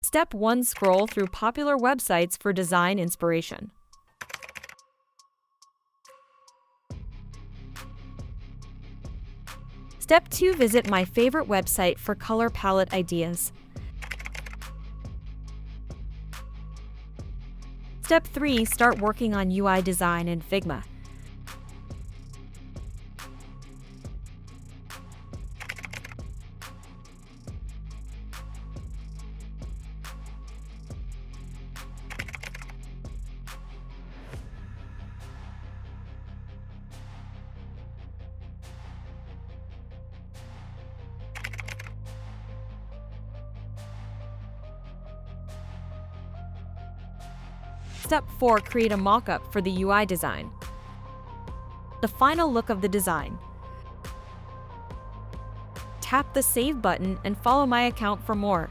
Step 1. Scroll through popular websites for design inspiration. Step 2. Visit my favorite website for color palette ideas. Step 3. Start working on UI design in Figma. Step 4. Create a mock-up for the UI design. The final look of the design. Tap the Save button and follow my account for more.